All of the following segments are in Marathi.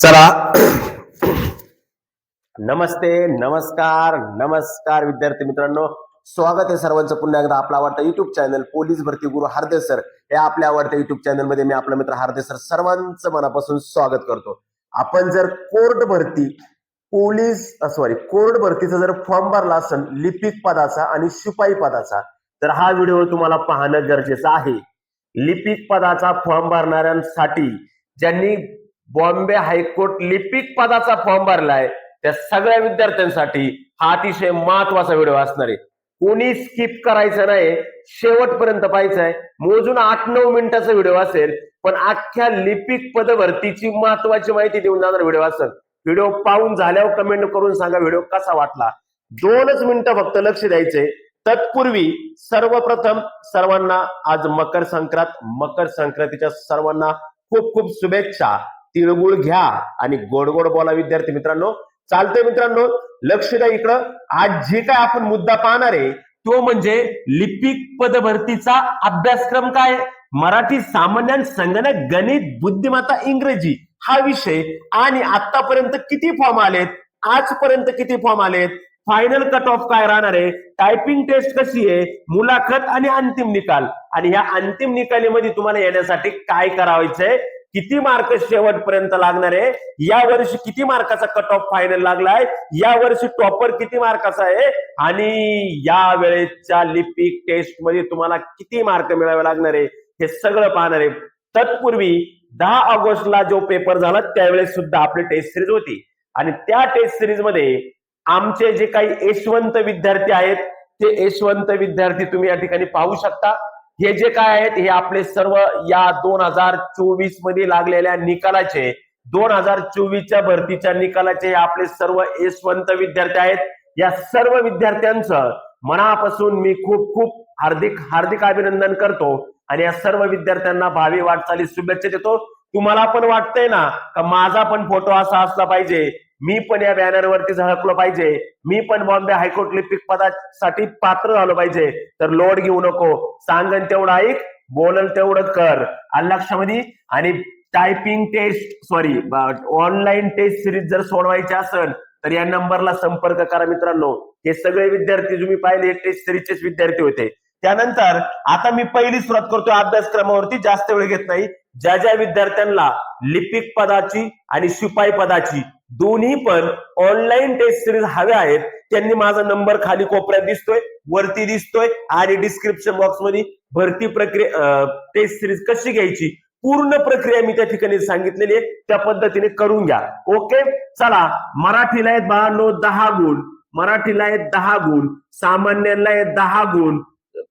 चला नमस्ते नमस्कार नमस्कार विद्यार्थी मित्रांनो, स्वागत आहे सर्वांचं पुन्हा एकदा आपला आवडता युट्यूब चॅनल पोलीस भरती गुरु हार्दे सर या आपल्या आवडत्या युट्यूब चॅनल मध्ये मी आपला मित्र हार्दे सर सर्वांचं मनापासून स्वागत करतो। आपण जर कोर्ट भरती कोर्ट भरतीचा जर फॉर्म भरला असेल लिपिक पदाचा आणि शिपाई पदाचा तर हा व्हिडिओ तुम्हाला पाहणं गरजेचं आहे। लिपिक पदाचा फॉर्म भरणाऱ्यांसाठी ज्यांनी बॉम्बे हायकोर्ट लिपिक पदाचा फॉर्म भरलाय त्या सगळ्या विद्यार्थ्यांसाठी हा अतिशय महत्वाचा व्हिडिओ असणार आहे। कोणी स्किप करायचं नाही, शेवटपर्यंत पाहायचंय। मोजून 8-9 मिनिटाचा व्हिडिओ असेल पण अख्ख्या लिपिक पद भरतीची महत्वाची माहिती देऊन जाणार व्हिडिओ असेल। व्हिडिओ पाहून झाल्यावर कमेंट करून सांगा व्हिडिओ कसा वाटला। 2च मिनिटं फक्त लक्ष द्यायचे। तत्पूर्वी सर्वप्रथम सर्वांना आज मकर संक्रांतीच्या सर्वांना खूप खूप शुभेच्छा। तिळगुळ घ्या आणि गोड गोड बोला विद्यार्थी मित्रांनो। चालतंय मित्रांनो, लक्ष द्या इकडं। आज जे काय आपण मुद्दा पाहणार आहे तो म्हणजे लिपिक पद भरतीचा अभ्यासक्रम काय, मराठी सामान्य, संगणक, गणित, बुद्धिमत्ता, इंग्रजी हा विषय आणि आतापर्यंत किती फॉर्म आलेत, आजपर्यंत किती फॉर्म आलेत, फायनल कट ऑफ काय राहणार आहे, टायपिंग टेस्ट कशी आहे, मुलाखत आणि अंतिम निकाल, आणि या अंतिम निकालीमध्ये तुम्हाला येण्यासाठी काय करायचंय, किती मार्क शेवटपर्यंत लागणार आहे, या वर्षी किती मार्काचा कट ऑफ फायनल लागलाय, या वर्षी टॉपर किती मार्काचा आहे आणि या वेळेच्या लिपिक टेस्ट मध्ये तुम्हाला किती मार्क मिळावे लागणार आहे हे सगळं पाहणार आहे। तत्पूर्वी 10 ऑगस्टला जो पेपर झाला त्यावेळेस सुद्धा आपली टेस्ट सिरीज होती आणि त्या टेस्ट सिरीज मध्ये आमचे जे काही यशवंत विद्यार्थी आहेत ते यशवंत विद्यार्थी तुम्ही या ठिकाणी पाहू शकता। हे जे काय आहेत हे आपले सर्व या 2024 मध्ये लागलेल्या निकालाचे 2024च्या भरतीच्या निकालाचे आपले सर्व यशवंत विद्यार्थी आहेत। या सर्व विद्यार्थ्यांचं मनापासून मी खूप खूप हार्दिक अभिनंदन करतो आणि या सर्व विद्यार्थ्यांना भावी वाटचाली शुभेच्छा देतो। तुम्हाला पण वाटतंय ना का माझा पण फोटो असा असला पाहिजे, मी पण या बॅनरवरती झळकलो पाहिजे, मी पण बॉम्बे हायकोर्ट लिपिक पदासाठी पात्र झालो पाहिजे, तर लोड घेऊ नको, सांगन तेवढं ऐक, बोलल तेवढं कर, लक्षामध्ये। आणि typing test online test series जर सोडवायची असेल तर या नंबरला संपर्क करा मित्रांनो। हे सगळे विद्यार्थी तुम्ही पाहिले टेस्ट सिरीजचेच विद्यार्थी होते। त्यानंतर आता मी पहिली सुरुवात करतो अभ्यासक्रमावरती, जास्त वेळ घेत नाही। ज्या ज्या विद्यार्थ्यांना लिपिक पदाची आणि शिपाई पदाची दोन्ही पण ऑनलाईन टेस्ट सिरीज हव्या आहेत त्यांनी माझा नंबर खाली कोपऱ्यात दिसतोय, वरती दिसतोय आणि डिस्क्रिप्शन बॉक्स मध्ये भरती प्रक्रिया टेस्ट सिरीज कशी घ्यायची पूर्ण प्रक्रिया मी त्या ठिकाणी सांगितलेली आहे, त्या पद्धतीने करून घ्या। ओके, चला। मराठीला आहेत 10 गुण, मराठीला आहेत 10 गुण, सामान्याला आहेत 10 गुण,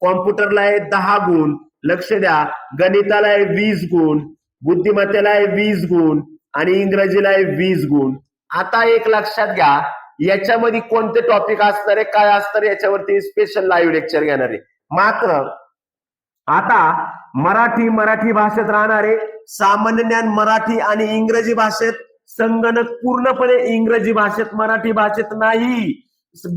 कॉम्प्युटरला आहे 10 गुण, लक्ष द्या, गणिताला आहे 20 गुण, बुद्धिमत्तेला आहे 20 गुण आणि इंग्रजीला आहे 20 गुण। आता एक लक्षात घ्या, याच्यामध्ये कोणते टॉपिक असणार आहे, काय असणार आहे, याच्यावरती स्पेशल लाईव्ह लेक्चर घेणार आहे। मात्र आता मराठी भाषेत राहणार आहे, सामान्य ज्ञान मराठी आणि इंग्रजी भाषेत, संगणक पूर्णपणे इंग्रजी भाषेत, मराठी भाषेत नाही,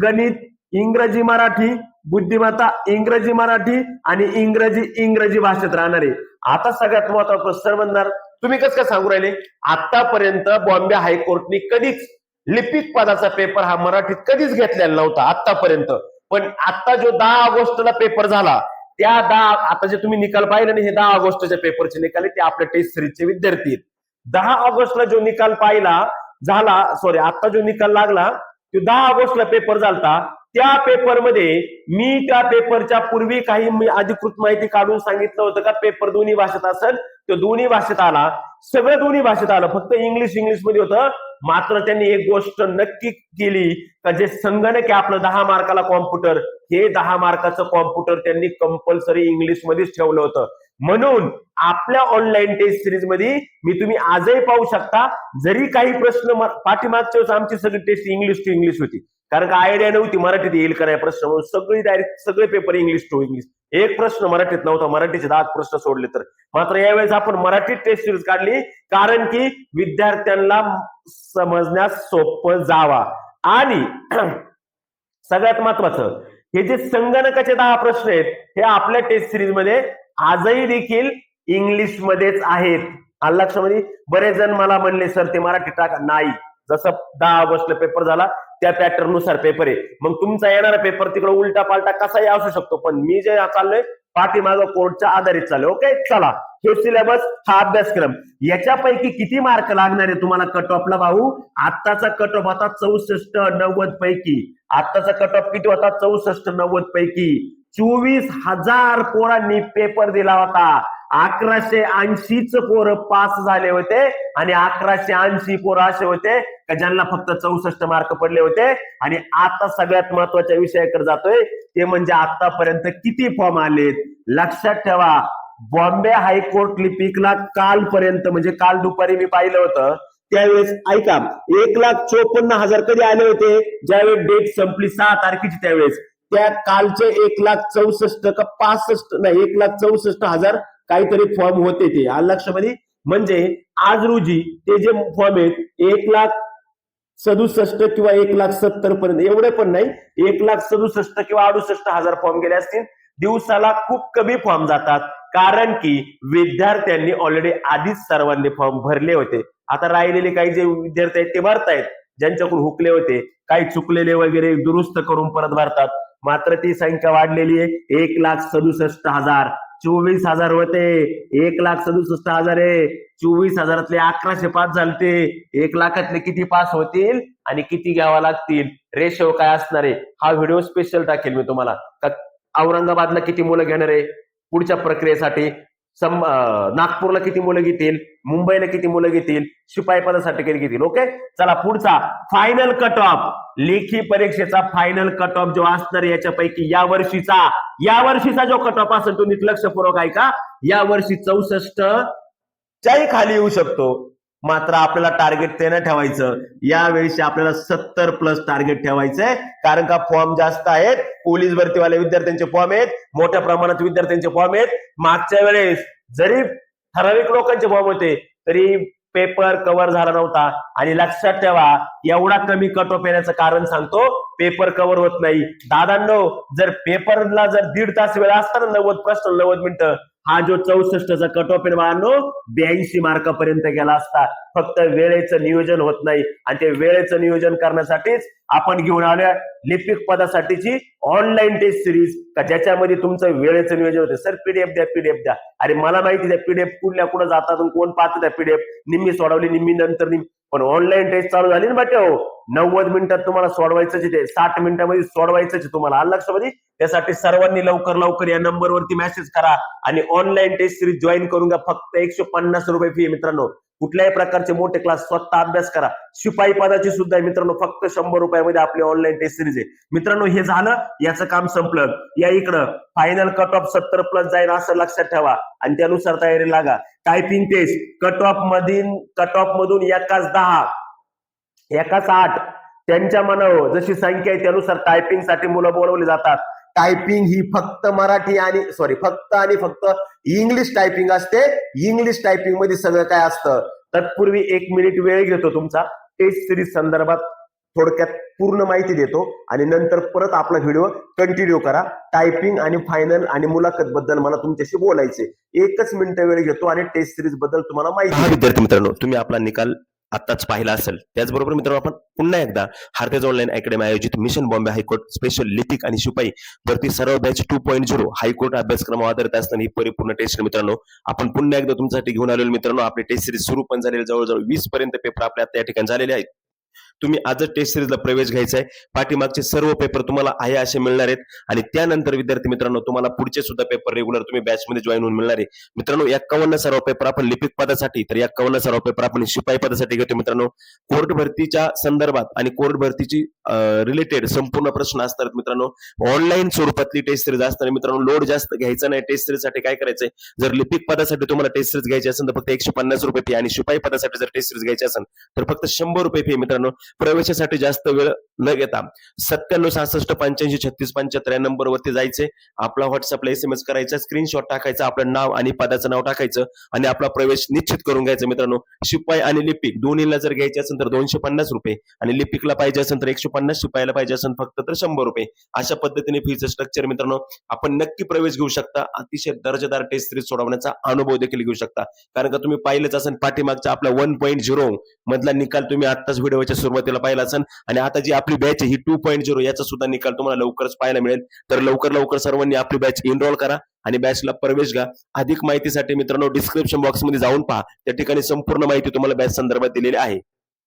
गणित इंग्रजी मराठी, बुद्धिमत्ता इंग्रजी मराठी आणि इंग्रजी भाषेत राहणार आहे। आता सगळ्यात महत्त्वाचा प्रश्न म्हणणार, तुम्ही कसं काय सांगू राहिले, आतापर्यंत बॉम्बे हायकोर्टने कधीच लिपिक पदाचा पेपर हा मराठीत कधीच घेतलेला नव्हता आतापर्यंत, पण आता जो 10 ऑगस्टला पेपर झाला त्या आता जे तुम्ही निकाल पाहिले ना, हे 10 ऑगस्टच्या पेपरचे निकाल ते आपल्या टेस्ट सिरीजचे विद्यार्थी 10 ऑगस्टला जो निकाल आता जो निकाल लागला तो 10 ऑगस्टला पेपर झाला। त्या पेपरमध्ये मी त्या पेपरच्या पूर्वी काही मी अधिकृत माहिती काढून सांगितलं होतं का पेपर दोन्ही भाषेत असेल, तो दोन्ही भाषेत आला, सगळं दोन्ही भाषेत आलं, फक्त इंग्लिश मध्ये होतं। मात्र त्यांनी एक गोष्ट नक्की केली का जे संगणक आहे आपलं 10 मार्काला कॉम्प्युटर, हे 10 मार्काचं कॉम्प्युटर त्यांनी कंपल्सरी इंग्लिश मध्येच ठेवलं होतं। म्हणून आपल्या ऑनलाईन टेस्ट सिरीज मध्ये मी तुम्ही आजही पाहू शकता, जरी काही प्रश्न पाठीमागच्या वेळेस आमची सगळी टेस्ट इंग्लिश टू इंग्लिश होती, कारण का आयडिया नव्हती मराठीत येईल का नाही प्रश्न, म्हणून सगळे पेपर इंग्लिश टू इंग्लिश, एक प्रश्न मराठीत नव्हता, मराठीचे 10 प्रश्न सोडले तर। मात्र यावेळेस आपण मराठीत टेस्ट सिरीज काढली कारण की विद्यार्थ्यांना समजण्यास सोपं जावा। आणि सगळ्यात महत्वाचं, हे जे संगणकाचे 10 प्रश्न आहेत हे आपल्या टेस्ट सिरीज मध्ये आजही देखील इंग्लिश मध्येच आहेत, आलं लक्षामध्ये? बरेच जण मला म्हणले सर ते मराठी टाका, नाही, जसं 10 ऑगस्टला पेपर झाला त्या पॅटर्न नुसार पेपर आहे. मग तुमचा येणारा पेपर तिकडे उलटा पालटा कसाही असू शकतो, पण मी जे चाललोय पाठीमागं कोर्टच्या आधारित चालू. ओके, चला, हे सिलेबस, हा अभ्यासक्रम, याच्यापैकी किती मार्क लागणार आहे तुम्हाला कट ऑफला भाऊ? आत्ताचा कट ऑफ होता 64-90 पैकी. आत्ताचा कट ऑफ किती होता? 64-90 पैकी. 24,000 पोरांनी पेपर दिला होता. 1180च पोरं पास झाले होते आणि 1180 पोरं असे होते का ज्यांना फक्त 64 मार्क पडले होते. आणि आता सगळ्यात महत्वाच्या विषयाकडे जातोय, ते म्हणजे आतापर्यंत किती फॉर्म आलेत. लक्षात ठेवा, बॉम्बे हायकोर्ट लिपिकला कालपर्यंत, म्हणजे काल दुपारी मी पाहिलं होतं त्यावेळेस, ऐका, 1,54,000 कधी आले होते? ज्यावेळेस डेट संपली 6 तारखेची, त्यावेळेस त्या कालचे 1,64,000 का 65, नाही, 1,64,000 काहीतरी फॉर्म होते ते. आलं लक्षामध्ये? म्हणजे आज रोजी ते जे फॉर्म आहेत 1,67,000 किंवा 1,70,000 पर्यंत, एवढे पण नाही, 1,67,000 किंवा 68,000 फॉर्म गेले असतील. दिवसाला खूप कमी फॉर्म जातात, कारण की विद्यार्थ्यांनी ऑलरेडी आधीच सर्वांनी फॉर्म भरले होते. आता राहिलेले काही जे विद्यार्थी आहेत ते भरतायत, ज्यांच्याकडून हुकले होते, काही चुकलेले वगैरे दुरुस्त करून परत भरतात. मात्र ती संख्या वाढलेली आहे, 1,67,000. 24,000 होते, 1,67,000 आहे. 24,000तले 1100 पास झालते. 1,00,000तले किती पास होतील आणि किती घ्यावा लागतील, रेशो काय असणार आहे, हा व्हिडिओ स्पेशल टाकेल मी तुम्हाला. औरंगाबादला किती मुलं घेणार आहे पुढच्या प्रक्रियेसाठी, नागपूरला किती मुलं घेतील, मुंबईला किती मुलं घेतील, शिपाई पदासाठी किती घेतील. ओके, चला पुढचा फायनल कट ऑफ, लेखी परीक्षेचा फायनल कट ऑफ जो असणार याच्यापैकी या वर्षीचा जो कट ऑफ असेल तो नीट लक्षपूर्वक ऐका. या वर्षी 64 च्याही खाली येऊ शकतो. मात्र आपल्याला टार्गेट ते न ठेवायचं, यावेळी आपल्याला 70+ टार्गेट ठेवायचंय, कारण का फॉर्म जास्त आहेत. पोलीस भरतीवाल्या विद्यार्थ्यांचे फॉर्म आहेत, मोठ्या प्रमाणात विद्यार्थ्यांचे फॉर्म आहेत. मागच्या वेळेस जरी ठराविक लोकांचे फॉर्म होते तरी पेपर कव्हर झाला नव्हता. आणि लक्षात ठेवा, एवढा कमी कट ऑफ येण्याचं कारण सांगतो, पेपर कव्हर होत नाही. दादांनो, जर पेपरला जर 1.5 तास वेळ असता ना, 90 प्रश्न 90 मिनिटं, हा जो 64चा कट ऑफ आहे बाळांनो 82 मार्कापर्यंत गेला असता. फक्त वेळेचं नियोजन होत नाही, आणि ते वेळेचं नियोजन करण्यासाठीच आपण घेऊन आलोय लिपिक पदासाठीची ऑनलाईन टेस्ट सिरीज, का ज्याच्यामध्ये तुमचं वेळेचं नियोजन होतं. सर पीडीएफ द्या. अरे मला माहिती आहे पीडीएफ कुठल्या कुठं जातात, कोण पाहतं त्या पीडीएफ, निम्मी सोडवली, निम्मी नंतर पण ऑनलाईन टेस्ट चालू झाली ना बाटे हो, 90 मिनिटात तुम्हाला सोडवायचं, ते 60 मिनिटांमध्ये सोडवायचं तुम्हाला. आलं लक्षामध्ये? त्यासाठी सर्वांनी लवकर या नंबरवरती मेसेज करा आणि ऑनलाईन टेस्ट सिरीज जॉईन करून घ्या. फक्त 150 रुपये फी आहे मित्रांनो. कुठल्याही प्रकारचे मोठे क्लास स्वतः अभ्यास करा. शिपाई पदाची सुद्धा आहे मित्रांनो, फक्त 100 रुपयामध्ये आपली ऑनलाईन टेस्ट सिरीज आहे मित्रांनो. हे झालं, याचं काम संपलं. या इकडं फायनल कट ऑफ 70+ जाईल असं लक्षात ठेवा आणि त्यानुसार तयारी लागा. टायपिंग टेस्ट कट ऑफ मधून एकाच 10 एकाच 8 त्यांच्या मनावर जशी संख्या आहे त्यानुसार टायपिंग साठी मुलं बोलवली जातात. टायपिंग ही फक्त मराठी आणि फक्त इंग्लिश टायपिंग असते. इंग्लिश टायपिंग मध्ये सगळं काय असतं. तत्पूर्वी 1 मिनिट वेळ घेतो तुमचा, टेस्ट सिरीज संदर्भात थोडक्यात पूर्ण माहिती देतो आणि नंतर परत आपला व्हिडिओ कंटिन्यू करा. टायपिंग आणि फायनल आणि मुलाखत बद्दल मला तुमच्याशी बोलायचे. 1 मिनिट वेळ घेतो आणि टेस्ट सिरीज बद्दल तुम्हाला माहिती. विद्यार्थी मित्रांनो, तुम्ही आपला निकाल आताच पाहिला असेल. त्याचबरोबर मित्रांनो, आपण पुन्हा एकदा हार्तेज ऑनलाईन अकॅडमी आयोजित मिशन बॉम्बे हायकोर्ट स्पेशल लिपिक आणि शिपाई भरती सर्व बॅच 2.0 हायकोर्ट अभ्यासक्रम आधारित असताना ही परिपूर्ण टेस्ट मित्रांनो आपण पुन्हा एकदा तुमच्यासाठी घेऊन आलेलो मित्रांनो. आपली टेस्ट सिरीज सुरू पण झालेली, जवळजवळ 20 पर्यंत पेपर आपल्या या ठिकाणी झालेले आहेत. तुम्ही आजच टेस्ट सिरीजला प्रवेश घ्यायचा आहे. पाठीमागचे सर्व पेपर तुम्हाला आहे असे मिळणार आहेत आणि त्यानंतर विद्यार्थी मित्रांनो तुम्हाला पुढचे सुद्धा पेपर रेग्युलर तुम्ही बॅच मध्ये जॉईन होऊन मिळणार आहे मित्रांनो. 51 सर्व पेपर आपण लिपिक पदासाठी, तर 51 सर्व पेपर आपण शिपाई पदासाठी घेतो मित्रांनो. कोर्ट भरतीच्या संदर्भात आणि कोर्ट भरतीची रिलेटेड संपूर्ण प्रश्न असतात मित्रांनो. ऑनलाईन स्वरूपातली टेस्ट सिरीज असताना मित्रांनो लोड जास्त घ्यायचा नाही. टेस्ट सिरीज साठी काय करायचंय, जर लिपिक पदासाठी तुम्हाला टेस्ट सिरीज घ्यायची असेल तर फक्त 150 रुपये फी आणि शिपाई पदासाठी जर टेस्ट सिरीज घ्यायची असेल तर फक्त 100 रुपये फी मित्रांनो. प्रवेशासाठी जास्त वेळ न घेता 9766853675 या नंबरवरती जायचे, आपला व्हॉट्सअपला SMS करायचा, स्क्रीनशॉट टाकायचा, आपलं नाव आणि पदाचं नाव टाकायचं आणि आपला प्रवेश निश्चित करून घ्यायचा मित्रांनो. शिपाई आणि लिपिक दोन्हीला जर घ्यायचे असेल तर ₹250 आणि लिपिकला पाहिजे असेल तर 150, शिपाईला पाहिजे असेल फक्त तर ₹100. अशा पद्धतीने फीचं स्ट्रक्चर मित्रांनो. आपण नक्की प्रवेश घेऊ शकता. अतिशय दर्जेदार टेस्ट सिरीज सोडवण्याचा अनुभव देखील घेऊ शकता. कारण का तुम्ही पाहिलंच असेल पाठीमागचा आपला 1.0 मधला निकाल तुम्ही आत्ताच व्हिडिओच्या सुरुवातीला पाहिला असेल आणि आता जी आपली बॅच आहे ही 2.0 याचा सुद्धा निकाल तुम्हाला लवकरच पाहायला मिळेल. तर लवकर सर्वांनी आपली बॅच एनरोल करा आणि बॅचला प्रवेश घ्या. अधिक माहितीसाठी मित्रांनो डिस्क्रिप्शन बॉक्समध्ये जाऊन पहा, त्या ठिकाणी संपूर्ण माहिती तुम्हाला बॅच संदर्भात दिलेली आहे.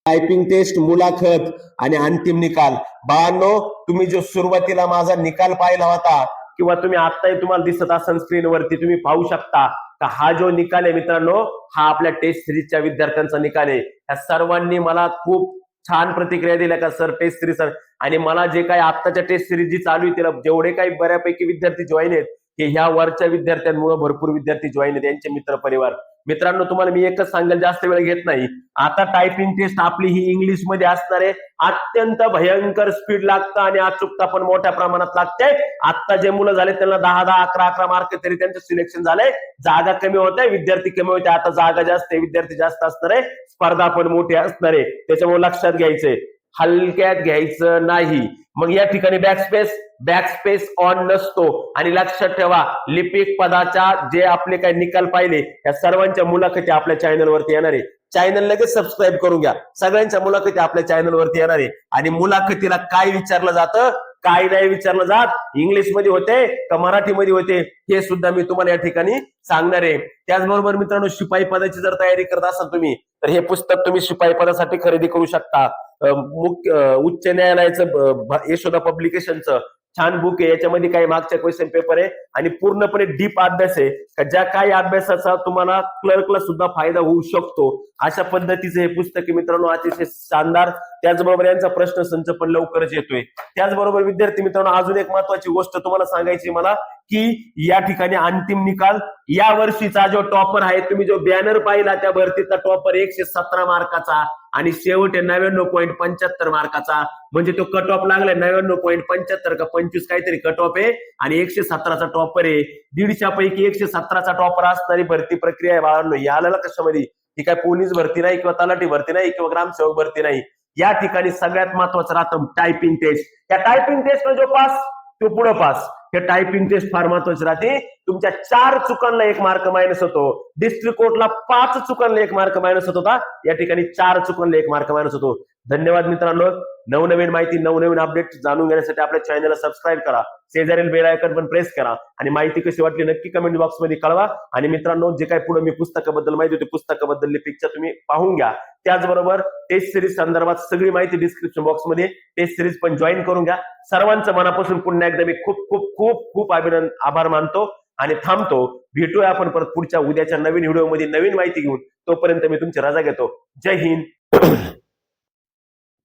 टायपिंग टेस्ट, मुलाखत आणि अंतिम निकाल. बाळांनो, तुम्ही जो सुरुवातीला माझा निकाल पाहिला होता किंवा तुम्ही आत्ताही तुम्हाला दिसत असेल स्क्रीनवरती, तुम्ही पाहू शकता का हा जो निकाल आहे मित्रांनो, हा आपल्या टेस्ट सिरीजच्या विद्यार्थ्यांचा निकाल आहे. या सर्वांनी मला खूप छान प्रतिक्रिया दिल्या का सर टेस्ट सिरीज सर, आणि मला जे काही आत्ताच्या टेस्ट सिरीज जी चालू आहे तिला जेवढे काही बऱ्यापैकी विद्यार्थी जॉईन आहेत हे ह्या वरच्या विद्यार्थ्यांमुळे भरपूर विद्यार्थी जॉईन आहेत, त्यांचे मित्र परिवार. मित्रांनो, तुम्हाला मी एकच सांगेल, जास्त वेळ घेत नाही. आता टायपिंग टेस्ट आपली ही इंग्लिश मध्ये असणार आहे. अत्यंत भयंकर स्पीड लागतं आणि अचूकता पण मोठ्या प्रमाणात लागते. आता जे मुलं झाले त्यांना 10-10, 11-11 मार्क तरी त्यांचं सिलेक्शन झालंय. जागा कमी होत आहे, विद्यार्थी कमी होते. आता जागा जास्त आहे, विद्यार्थी जास्त असणार आहे, स्पर्धा पण मोठी असणार आहे. त्याच्यामुळे लक्षात घ्यायचंय, हलक्यात घ्यायचं नाही. मग या ठिकाणी बॅकस्पेस ऑन नसतो. आणि लक्षात ठेवा, लिपिक पदाच्या जे आपले काही निकाल पाहिले या सर्वांच्या मुलाखती आपल्या चॅनलवरती येणार आहे. चॅनल लगेच सबस्क्राईब करून घ्या. सगळ्यांच्या मुलाखती आपल्या चॅनलवरती येणार आहे. आणि मुलाखतीला काय विचारलं जातं, काय नाही विचारलं जात, इंग्लिश मध्ये होते का मराठीमध्ये होते, हे सुद्धा मी तुम्हाला या ठिकाणी सांगणार आहे. त्याचबरोबर मित्रांनो, शिपाई पदाची जर तयारी करत असाल तुम्ही तर हे पुस्तक तुम्ही शिपाई पदासाठी खरेदी करू शकता. उच्च न्यायालयाचं यशोदा पब्लिकेशनचं छान बुक आहे. याच्यामध्ये काही मागच्या क्वेश्चन पेपर आहे आणि पूर्णपणे डीप अभ्यास आहे, ज्या काही अभ्यासाचा तुम्हाला क्लर्कला सुद्धा फायदा होऊ शकतो. अशा पद्धतीचं हे पुस्तक आहे मित्रांनो, अतिशय शानदार. त्याचबरोबर यांचा प्रश्नसंच पण लवकरच येतोय. त्याचबरोबर विद्यार्थी मित्रांनो, अजून एक महत्वाची गोष्ट तुम्हाला सांगायची मला, की या ठिकाणी अंतिम निकाल, या वर्षीचा जो टॉपर आहे, तुम्ही जो बॅनर पाहिला त्या भरतीचा टॉपर 117 मार्काचा आणि शेवट 99.75 मार्काचा, म्हणजे तो कट ऑफ लागलाय 99.75 का 25 काहीतरी कट ऑफ आहे आणि 117चा टॉपर आहे. 150 पैकी 117चा टॉपर असणारी भरती प्रक्रिया आहे बाळांनो. या आलेला कशामध्ये, ही काय पोलीस भरती नाही किंवा तलाठी भरती नाही किंवा ग्रामसेवक भरती नाही. या ठिकाणी सगळ्यात महत्वाचं राहतं टायपिंग टेस्ट. त्या टायपिंग टेस्ट जो पास तो पुढे पास. हे टायपिंग टेस्ट फार महत्वाची राहते. तुमच्या 4 चुकांना 1 मार्क मायनस होतो. डिस्ट्रिक्ट कोर्टला 5 चुकांना 1 मार्क मायनस होत होता, या ठिकाणी 4 चुकांना 1 मार्क मायनस होतो. धन्यवाद मित्रांनो. नवनवीन माहिती, नवनवीन अपडेट जाणून घेण्यासाठी आपल्या चॅनलला सबस्क्राईब करा, शेजारील बेल आयकॉन पण प्रेस करा आणि माहिती कशी वाटली नक्की कमेंट बॉक्स मध्ये कळवा. आणि मित्रांनो, जे काही पुढे मी पुस्तकाबद्दल माहिती होती, पुस्तकाबद्दल लिपिकच्या तुम्ही पाहून घ्या. त्याचबरोबर टेस्ट सिरीज संदर्भात सगळी माहिती डिस्क्रिप्शन बॉक्स मध्ये, टेस्ट सिरीज पण जॉईन करून घ्या. सर्वांचं मनापासून पुन्हा एकदा मी खूप खूप खूप खूप आभार मानतो आणि थांबतो. भेटूया आपण परत पुढच्या उद्याच्या नवीन व्हिडिओमध्ये नवीन माहिती घेऊन. तोपर्यंत मी तुमची रजा घेतो. जय हिंद.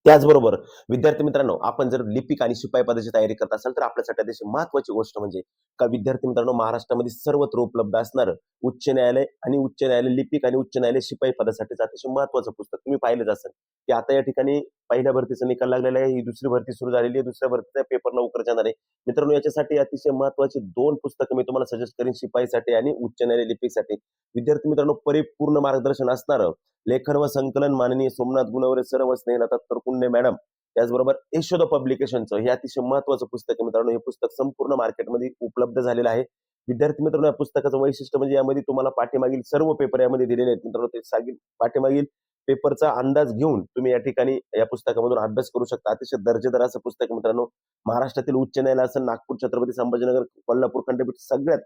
त्याचबरोबर विद्यार्थी मित्रांनो, आपण जर लिपिक आणि शिपाई पदाची तयारी करत असाल तर आपल्यासाठी अतिशय महत्वाची गोष्ट म्हणजे का विद्यार्थी मित्रांनो, महाराष्ट्रामध्ये सर्वत्र उपलब्ध असणार उच्च न्यायालय आणि उच्च न्यायालय लिपिक आणि उच्च न्यायालय शिपाई पदासाठी अतिशय महत्वाचं पुस्तक तुम्ही पाहिलेच असेल की आता या ठिकाणी पहिल्या भरतीचा निकाल लागलेला आहे, ही दुसरी भरती सुरू झालेली आहे, दुसऱ्या भरतीचा पेपर लवकर जाणार आहे. मित्रांनो, याच्यासाठी अतिशय महत्वाची 2 पुस्तकं मी तुम्हाला सजेस्ट करेन, शिपाईसाठी आणि उच्च न्यायालय लिपिकसाठी. विद्यार्थी मित्रांनो, परिपूर्ण मार्गदर्शन असणार लेखन व संकलन माननीय सोमनाथ गुणवरे सर व स्नेहलता तरकुंडे मॅडम. त्याचबरोबर यशोदा पब्लिकेशनचं हे अतिशय महत्वाचं पुस्तक आहे मित्रांनो. हे पुस्तक संपूर्ण मार्केटमध्ये उपलब्ध झालेलं आहे. विद्यार्थी मित्रांनो, या पुस्तकाचं वैशिष्ट्य म्हणजे यामध्ये तुम्हाला पाठीमागील सर्व पेपर यामध्ये दिलेले आहेत मित्रांनो. ते पाठीमागील पेपरचा अंदाज घेऊन तुम्ही या ठिकाणी या पुस्तकामधून अभ्यास करू शकता. अतिशय दर्जेदार असं पुस्तक मित्रांनो. महाराष्ट्रातील उच्च न्यायालय असेल, नागपूर, छत्रपती संभाजीनगर, कोल्हापूर खंडपीठ सगळ्यात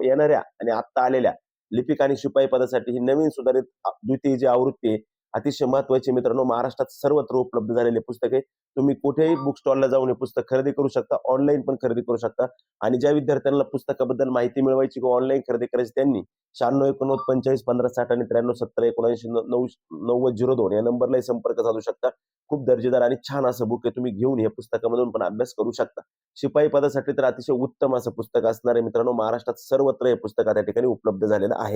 येणाऱ्या आणि आता आलेल्या लिपिक आणि शिपाई पदासाठी ही नवीन सुधारित द्वितीय जी आवृत्ती आहे, अतिशय महत्वाची मित्रांनो. महाराष्ट्रात सर्वत्र उपलब्ध झालेले पुस्तक आहे. तुम्ही कुठेही बुक स्टॉलला जाऊन हे पुस्तक खरेदी करू शकता, ऑनलाईन पण खरेदी करू शकता. आणि ज्या विद्यार्थ्यांना पुस्तकाबद्दल माहिती मिळवायची किंवा ऑनलाईन खरेदी करायची त्यांनी 96 89 45 15 60 आणि 93 70 79 90 02 या नंबरलाही संपर्क साधू शकता. खूप दर्जेदार आणि छान असं बुक आहे, तुम्ही घेऊन हे पुस्तकामधून पण अभ्यास करू शकता. शिपाई पदासाठी तर अतिशय उत्तम असं पुस्तक असणार आहे मित्रांनो. महाराष्ट्रात सर्वत्र हे पुस्तक त्या ठिकाणी उपलब्ध झालेलं आहे.